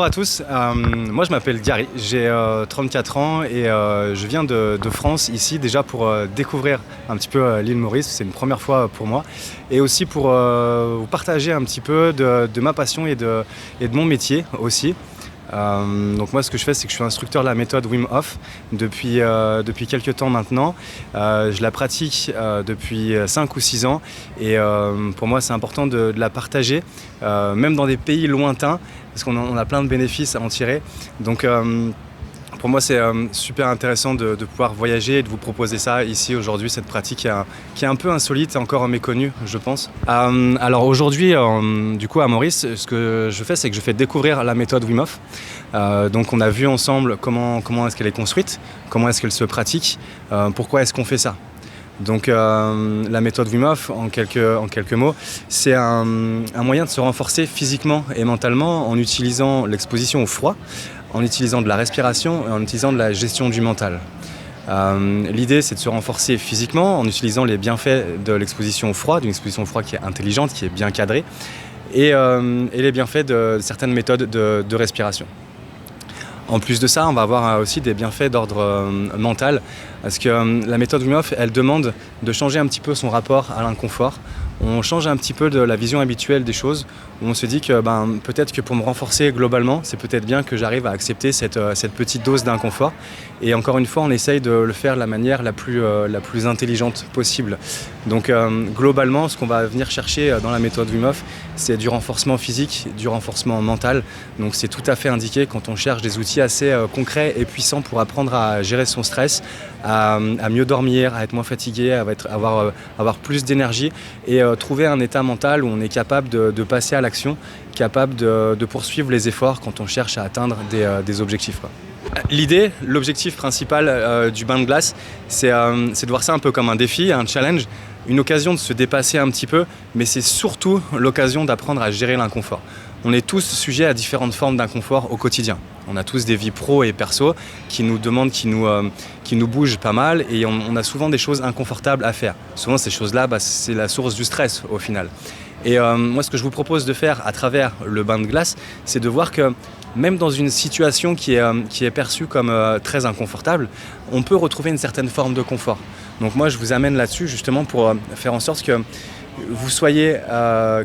Bonjour à tous, moi je m'appelle Gary, j'ai 34 ans et je viens de France ici déjà pour découvrir un petit peu l'île Maurice, c'est une première fois pour moi et aussi pour vous partager un petit peu de ma passion et de mon métier aussi. Donc moi ce que je fais c'est que je suis instructeur de la méthode Wim Hof depuis quelques temps maintenant. Je la pratique depuis 5 ou 6 ans et pour moi c'est important de la partager même dans des pays lointains parce qu'on a plein de bénéfices à en tirer. Donc pour moi c'est super intéressant de pouvoir voyager et de vous proposer ça ici aujourd'hui, cette pratique qui est un peu insolite et encore méconnue je pense. Alors aujourd'hui du coup à Maurice, ce que je fais c'est que je fais découvrir la méthode Wim Hof. Donc on a vu ensemble comment est-ce qu'elle est construite, comment est-ce qu'elle se pratique, pourquoi est-ce qu'on fait ça. Donc la méthode Wim Hof, en quelques mots, c'est un moyen de se renforcer physiquement et mentalement en utilisant l'exposition au froid, en utilisant de la respiration et en utilisant de la gestion du mental. L'idée c'est de se renforcer physiquement en utilisant les bienfaits de l'exposition au froid, d'une exposition au froid qui est intelligente, qui est bien cadrée, et les bienfaits de certaines méthodes de respiration. En plus de ça, on va avoir aussi des bienfaits d'ordre mental, parce que la méthode Wim Hof, elle demande de changer un petit peu son rapport à l'inconfort. On change un petit peu de la vision habituelle des choses, où on se dit que peut-être que pour me renforcer globalement, c'est peut-être bien que j'arrive à accepter cette petite dose d'inconfort. Et encore une fois, on essaye de le faire de la manière la plus intelligente possible. Donc globalement, ce qu'on va venir chercher dans la méthode Wim Hof, c'est du renforcement physique, du renforcement mental. Donc c'est tout à fait indiqué quand on cherche des outils assez concrets et puissants pour apprendre à gérer son stress, à mieux dormir, à être moins fatigué, à avoir plus d'énergie et trouver un état mental où on est capable de passer à l'action, capable de poursuivre les efforts quand on cherche à atteindre des objectifs, quoi. L'objectif principal du bain de glace, c'est de voir ça un peu comme un défi, un challenge, une occasion de se dépasser un petit peu, mais c'est surtout l'occasion d'apprendre à gérer l'inconfort. On est tous sujets à différentes formes d'inconfort au quotidien. On a tous des vies pro et perso qui nous demandent, qui nous bougent pas mal et on a souvent des choses inconfortables à faire. Souvent ces choses-là, c'est la source du stress au final. Et moi ce que je vous propose de faire à travers le bain de glace, c'est de voir que même dans une situation qui est perçue comme très inconfortable, on peut retrouver une certaine forme de confort. Donc moi je vous amène là-dessus justement pour faire en sorte que vous soyez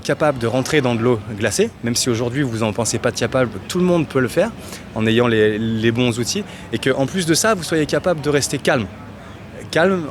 capable de rentrer dans de l'eau glacée, même si aujourd'hui vous n'en pensez pas capable, tout le monde peut le faire en ayant les bons outils, et qu'en plus de ça, vous soyez capable de rester calme,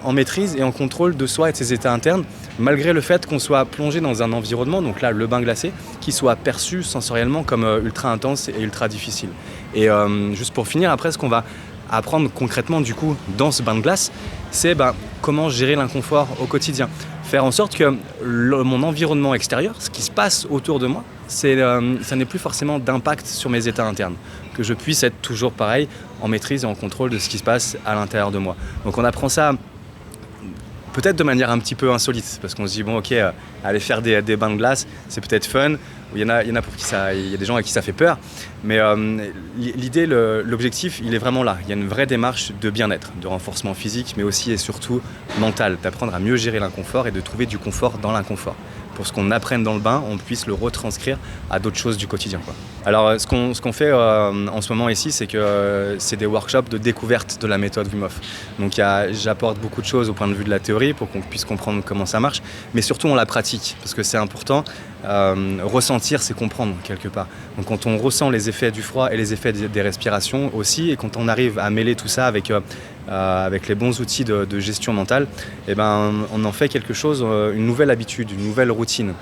en maîtrise et en contrôle de soi et de ses états internes, malgré le fait qu'on soit plongé dans un environnement, donc là le bain glacé, qui soit perçu sensoriellement comme ultra intense et ultra difficile. Et juste pour finir, après ce qu'on va apprendre concrètement du coup dans ce bain de glace, c'est comment gérer l'inconfort au quotidien. Faire en sorte que mon environnement extérieur, ce qui se passe autour de moi, ça n'ait plus forcément d'impact sur mes états internes. Que je puisse être toujours pareil, en maîtrise et en contrôle de ce qui se passe à l'intérieur de moi. Donc on apprend ça peut-être de manière un petit peu insolite, parce qu'on se dit bon ok, aller faire des bains de glace, c'est peut-être fun. Il y en a pour qui il y a des gens à qui ça fait peur, mais l'idée, l'objectif, il est vraiment là. Il y a une vraie démarche de bien-être, de renforcement physique, mais aussi et surtout mental, d'apprendre à mieux gérer l'inconfort et de trouver du confort dans l'inconfort. Pour ce qu'on apprenne dans le bain, on puisse le retranscrire à d'autres choses du quotidien, quoi. Alors ce qu'on fait en ce moment ici, c'est que c'est des workshops de découverte de la méthode Wim Hof. Donc j'apporte beaucoup de choses au point de vue de la théorie pour qu'on puisse comprendre comment ça marche, mais surtout on la pratique, parce que c'est important. Ressentir, c'est comprendre quelque part. Donc quand on ressent les effets du froid et les effets des respirations aussi, et quand on arrive à mêler tout ça avec les bons outils de gestion mentale, on en fait quelque chose, une nouvelle habitude, une nouvelle routine.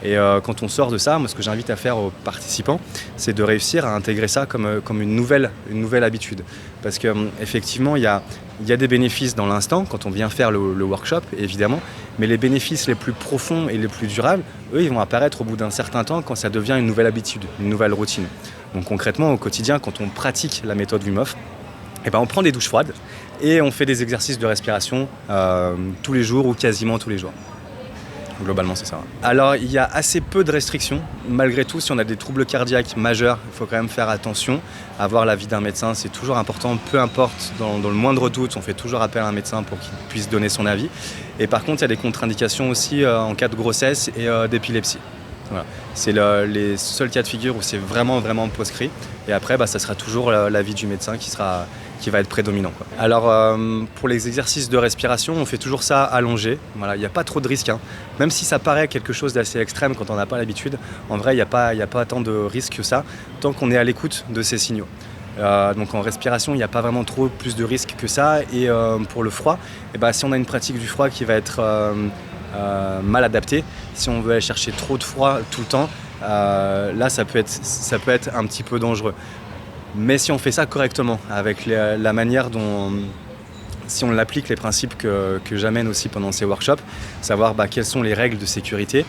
Et quand on sort de ça, moi ce que j'invite à faire aux participants, c'est de réussir à intégrer ça comme une nouvelle habitude. Parce qu'effectivement, il y a des bénéfices dans l'instant, quand on vient faire le workshop, évidemment, mais les bénéfices les plus profonds et les plus durables, eux, ils vont apparaître au bout d'un certain temps quand ça devient une nouvelle habitude, une nouvelle routine. Donc concrètement, au quotidien, quand on pratique la méthode Wim Hof, on prend des douches froides et on fait des exercices de respiration tous les jours ou quasiment tous les jours. Globalement, c'est ça. Alors, il y a assez peu de restrictions. Malgré tout, si on a des troubles cardiaques majeurs, il faut quand même faire attention. Avoir l'avis d'un médecin, c'est toujours important. Peu importe, dans le moindre doute, on fait toujours appel à un médecin pour qu'il puisse donner son avis. Et par contre, il y a des contre-indications aussi en cas de grossesse et d'épilepsie. Voilà. C'est les seuls cas de figure où c'est vraiment proscrit. Et après, ça sera toujours l'avis du médecin qui va être prédominant, quoi. Alors, pour les exercices de respiration, on fait toujours ça allongé. Voilà, il n'y a pas trop de risques, hein. Même si ça paraît quelque chose d'assez extrême quand on n'a pas l'habitude, en vrai, il n'y a pas tant de risques que ça, tant qu'on est à l'écoute de ces signaux. Donc en respiration, il n'y a pas vraiment trop plus de risques que ça. Et pour le froid, si on a une pratique du froid qui va être mal adaptée, si on veut aller chercher trop de froid tout le temps, là ça peut être un petit peu dangereux. Mais si on fait ça correctement, avec la manière dont, si on l'applique, les principes que j'amène aussi pendant ces workshops, savoir quelles sont les règles de sécurité,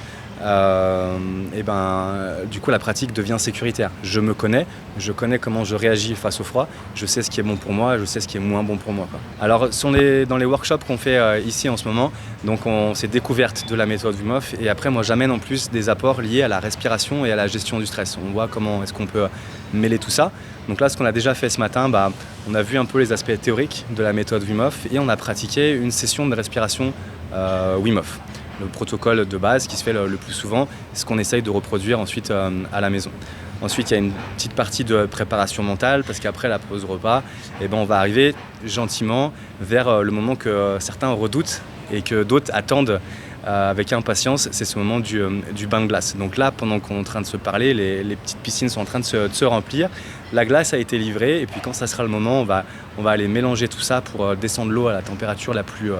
du coup la pratique devient sécuritaire. Je me connais, je connais comment je réagis face au froid, je sais ce qui est bon pour moi, je sais ce qui est moins bon pour moi, quoi. Alors dans les workshops qu'on fait ici en ce moment, donc c'est découverte de la méthode Wim Hof, et après moi j'amène en plus des apports liés à la respiration et à la gestion du stress. On voit comment est-ce qu'on peut mêler tout ça. Donc là, ce qu'on a déjà fait ce matin, on a vu un peu les aspects théoriques de la méthode Wim Hof et on a pratiqué une session de respiration Wim Hof. Le protocole de base qui se fait le plus souvent, ce qu'on essaye de reproduire ensuite à la maison. Ensuite, il y a une petite partie de préparation mentale parce qu'après la pause repas, on va arriver gentiment vers le moment que certains redoutent et que d'autres attendent avec impatience, c'est ce moment du bain de glace. Donc là, pendant qu'on est en train de se parler, les petites piscines sont en train de se remplir. La glace a été livrée et puis quand ça sera le moment, on va aller mélanger tout ça pour descendre l'eau à la température la plus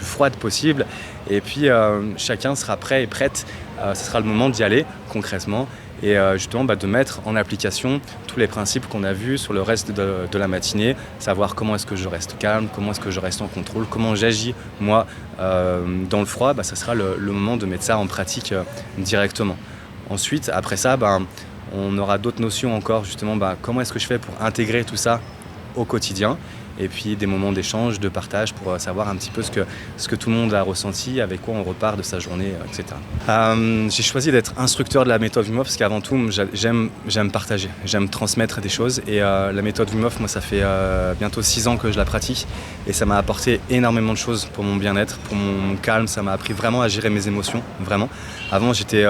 froide possible. Et puis chacun sera prêt et prête. Ce sera le moment d'y aller concrètement et justement de mettre en application tous les principes qu'on a vus sur le reste de la matinée, savoir comment est-ce que je reste calme, comment est-ce que je reste en contrôle, comment j'agis moi dans le froid, ça sera le moment de mettre ça en pratique directement. Ensuite, après ça, on aura d'autres notions encore, justement, comment est-ce que je fais pour intégrer tout ça au quotidien, et puis des moments d'échange, de partage pour savoir un petit peu ce que tout le monde a ressenti, avec quoi on repart de sa journée, etc. J'ai choisi d'être instructeur de la méthode Wim Hof parce qu'avant tout, j'aime partager, j'aime transmettre des choses, et la méthode Wim Hof, moi ça fait bientôt 6 ans que je la pratique, et ça m'a apporté énormément de choses pour mon bien-être, pour mon calme, ça m'a appris vraiment à gérer mes émotions, vraiment. Avant, j'étais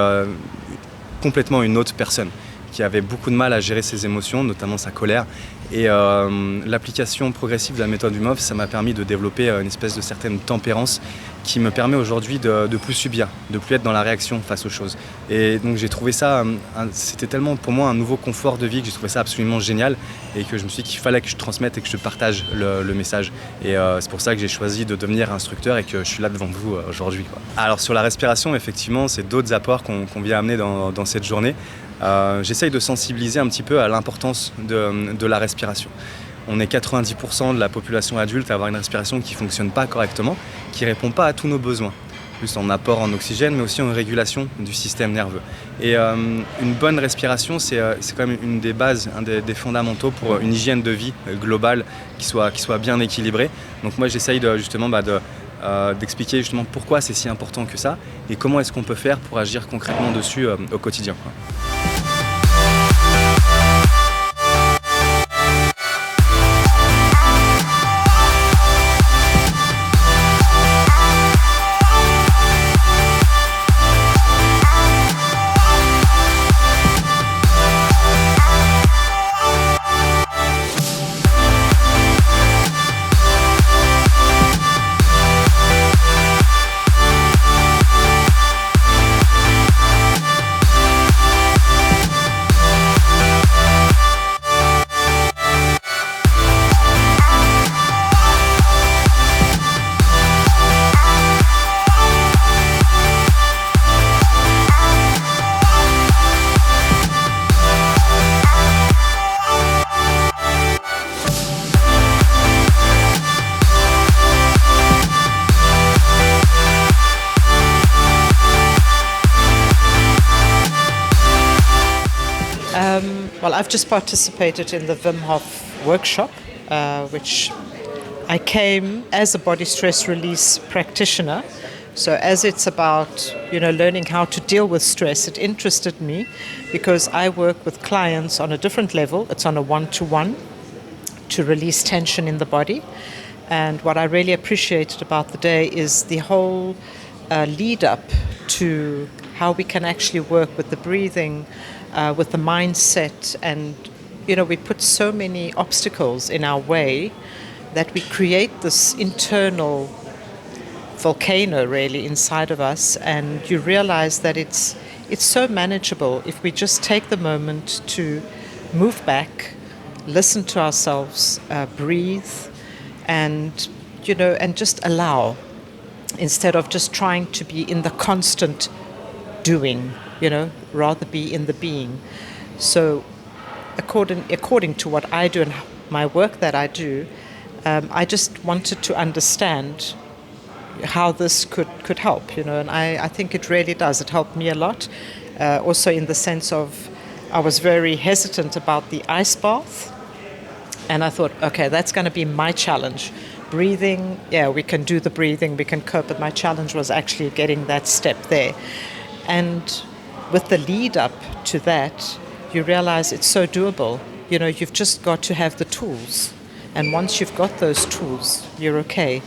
complètement une autre personne qui avait beaucoup de mal à gérer ses émotions, notamment sa colère. Et l'application progressive de la méthode Wim Hof, ça m'a permis de développer une espèce de certaine tempérance qui me permet aujourd'hui de plus subir, de plus être dans la réaction face aux choses. Et donc j'ai trouvé ça, c'était tellement pour moi un nouveau confort de vie que j'ai trouvé ça absolument génial, et que je me suis dit qu'il fallait que je transmette et que je partage le message. Et c'est pour ça que j'ai choisi de devenir instructeur et que je suis là devant vous aujourd'hui, quoi. Alors sur la respiration, effectivement, c'est d'autres apports qu'on vient amener dans cette journée. J'essaye de sensibiliser un petit peu à l'importance de la respiration. On est 90% de la population adulte à avoir une respiration qui ne fonctionne pas correctement, qui ne répond pas à tous nos besoins, plus en apport en oxygène, mais aussi en régulation du système nerveux. Et une bonne respiration, c'est quand même une des bases, un des fondamentaux pour une hygiène de vie globale qui soit bien équilibrée. Donc moi, j'essaye d'expliquer justement pourquoi c'est si important que ça et comment est-ce qu'on peut faire pour agir concrètement dessus au quotidien, quoi. Well, I've just participated in the Wim Hof workshop, which I came as a body stress release practitioner. So as it's about, learning how to deal with stress, it interested me because I work with clients on a different level. It's on a one-to-one to release tension in the body. And what I really appreciated about the day is the whole lead up to how we can actually work with the breathing, with the mindset. And, we put so many obstacles in our way that we create this internal volcano really inside of us, and you realize that it's so manageable if we just take the moment to move back, listen to ourselves, breathe, and and just allow, instead of just trying to be in the constant doing, rather be in the being. So according to what I do and my work that I do, I just wanted to understand how this could help, and I think it really does. It helped me a lot, also in the sense of I was very hesitant about the ice bath, and I thought, okay, that's going to be my challenge. Breathing, yeah, we can do the breathing, we can cope, but my challenge was actually getting that step there. And with the lead up to that, you realize it's so doable. You've just got to have the tools. And once you've got those tools, you're okay.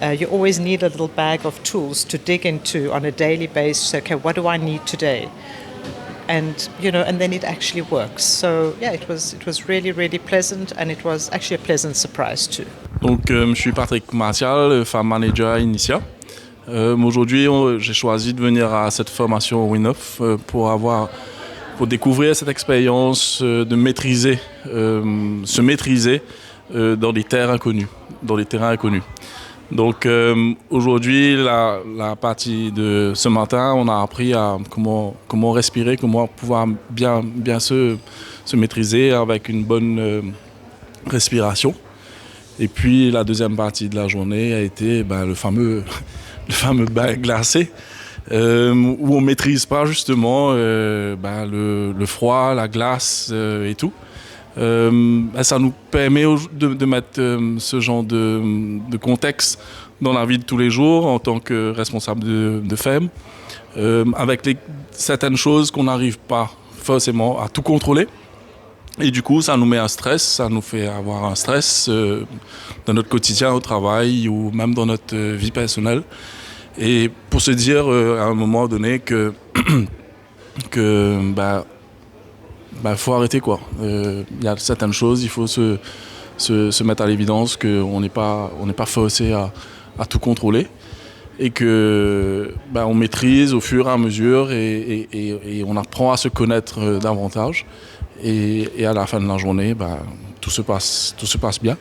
You always need a little bag of tools to dig into on a daily basis. Okay, what do I need today? And and then it actually works. So yeah, it was really, really pleasant, and it was actually a pleasant surprise too. Donc, je suis Patrick Martial, farm manager à Initia. Aujourd'hui, j'ai choisi de venir à cette formation Win-Off pour découvrir cette expérience de maîtriser, se maîtriser dans des terrains inconnus. Donc aujourd'hui, la partie de ce matin, on a appris à comment respirer, comment pouvoir bien se maîtriser avec une bonne respiration. Et puis la deuxième partie de la journée a été le fameux bain glacé, où on maîtrise pas justement le froid, la glace et tout. Ça nous permet de mettre ce genre de contexte dans la vie de tous les jours en tant que responsable de ferme, avec certaines choses qu'on n'arrive pas forcément à tout contrôler. Et du coup, ça nous met un stress, ça nous fait avoir un stress dans notre quotidien au travail ou même dans notre vie personnelle. Et pour se dire à un moment donné que faut arrêter quoi. Y a certaines choses, il faut se mettre à l'évidence qu'on n'est pas forcé à tout contrôler et que on maîtrise au fur et à mesure et on apprend à se connaître davantage. Et à la fin de la journée, tout se passe bien.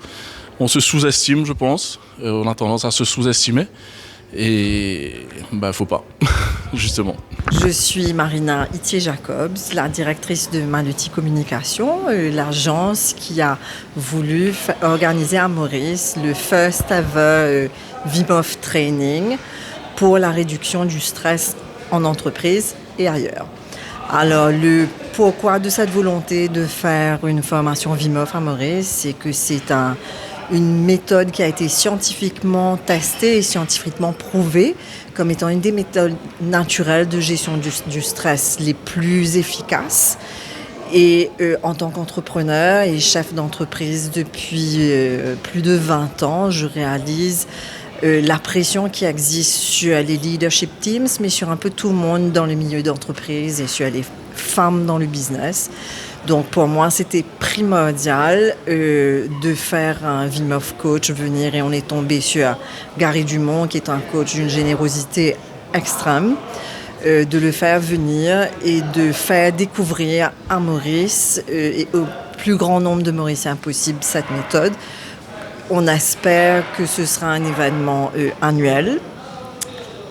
On se sous-estime, je pense. On a tendance à se sous-estimer. Et faut pas, justement. Je suis Marina Itier-Jacobs, la directrice de Maluti Communication, l'agence qui a voulu organiser à Maurice le first ever Wim-Hof Training pour la réduction du stress en entreprise et ailleurs. Alors, le pourquoi de cette volonté de faire une formation Wim-Hof à Maurice, c'est que c'est une méthode qui a été scientifiquement testée et scientifiquement prouvée comme étant une des méthodes naturelles de gestion du stress les plus efficaces. Et en tant qu'entrepreneur et chef d'entreprise depuis plus de 20 ans, je réalise la pression qui existe sur les leadership teams, mais sur un peu tout le monde dans le milieu d'entreprise et sur les femmes dans le business. Donc pour moi, c'était primordial de faire un Wim-Hof coach venir, et on est tombé sur Gary Dumont, qui est un coach d'une générosité extrême, de le faire venir et de faire découvrir à Maurice et au plus grand nombre de Mauriciens possible cette méthode. On espère que ce sera un événement annuel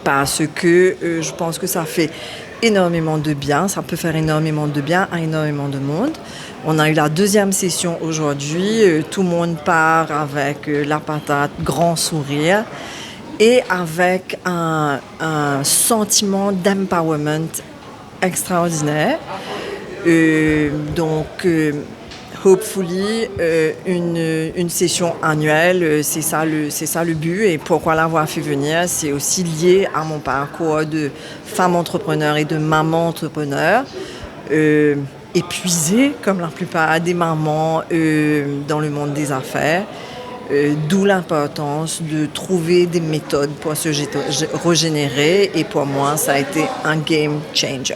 parce que je pense que ça fait énormément de bien, ça peut faire énormément de bien à énormément de monde. On a eu la deuxième session aujourd'hui, tout le monde part avec la patate, grand sourire et avec un sentiment d'empowerment extraordinaire. Hopefully, une session annuelle, c'est ça le but. Et pourquoi l'avoir fait venir, c'est aussi lié à mon parcours de femme entrepreneur et de maman entrepreneur. Épuisée, comme la plupart des mamans dans le monde des affaires. D'où l'importance de trouver des méthodes pour se régénérer. Et pour moi, ça a été un game changer.